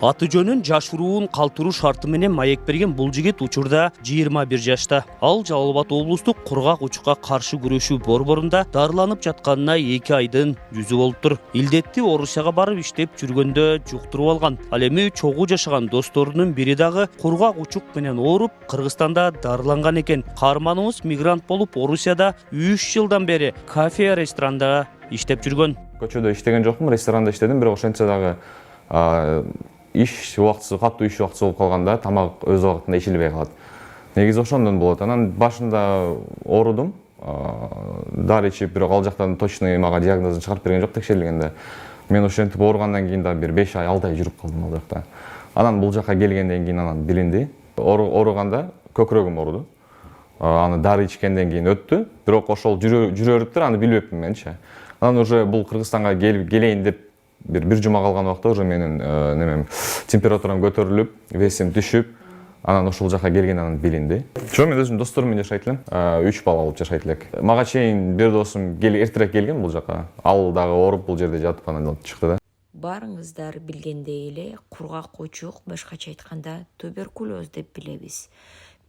Аты жөнүн жашыруун калтыруу шарты менен маек берген бул жигит учурда 21 жашта. Ал Жалал Абад облустук кургак учукка каршы күрөшүү борборунда дарыланып жатканына 2 айдын жүзү болуптур. Илдетти Орусияга барып иштеп жүргөндө жуктуруп алган. Ал эми чогуу жашаган досторунун бири дагы кургак учук менен ооруп Кыргызстанда дарыланган экен. Каарманыбыз мигрант болуп Орусияда 3 жылдан бери кафе ресторанда иштеп жүргөн. Көчөдө иштеген жокмун, ресторанда иштедим, бирок ошентсе дагы иш убактысы, катуу иш убактысы болуп калганда тамак өз убактында ичилбей калат. Негизи ошондон болот. Анан башында оорудум, дары ичип, бирок ал жактан точный мага диагнозун чыгарып берген жок текшерилгенде. Мен ошентип ооругандан кийин да бир 5 ай, 6 ай жүрүп калдым ал жакта. Анан бул жака келгенден кийин анан билинди. Ооруганда көкүрөгүм ооруду. Аны дары ичкенден кийин өттү, бирок ошол жүрө бериптир, аны билбепмин менчи. Анан уже бул Кыргызстанга келейин деп бир жума калган убакта уже менин температурам көтөрүлүп, весим түшүп, анан ошол жака келген анан билинди. Мен өзүм досторум менен жашайт элем. 3 бала алып жашайт элек. Мага чейин бир досум эртерээк келген бул жака. Ал дагы ооруп бул жерде жатып анан чыкты да. Барыңыздар билгендей эле кургак учук, башкача айтканда туберкулез деп билебиз.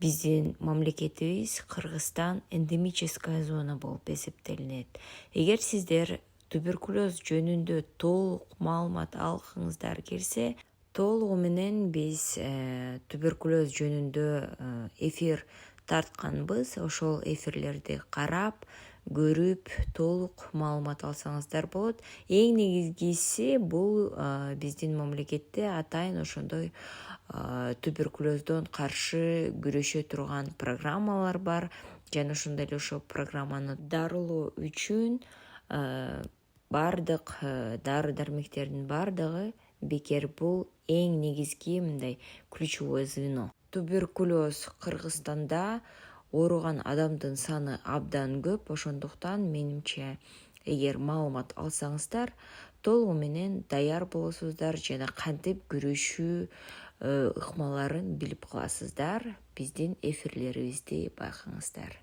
Биздин мамлекетибиз Кыргызстан эндемическая зона болуп эсептелинет. Эгер сиздер туберкулез жөнүндө толук маалымат алгыңыздар келсе, толугу менен биз туберкулез жөнүндө эфир тартканбыз. Ошол эфирлерди карап, көрүп, толук маалымат алсаңыздар болот. Эң негизгиси бул биздин мамлекетте атайын ошондой туберкулездон каршы күрөшө турган программалар бар. Жана ошондой эле ошол программаны дарылоо үчүн бардык дары-дармектердин бардыгы бекер. Бул эң негизги мындай ключевое звено. Туберкулез Кыргызстанда ооруган адамдын саны абдан көп. Ошондуктан менимче эгер маалымат алсаңыздар, толугу менен даяр болосуздар жана кантип күрөшүү ыкмаларын билип каласыздар. Биздин эфирлерибизди байкаңыздар.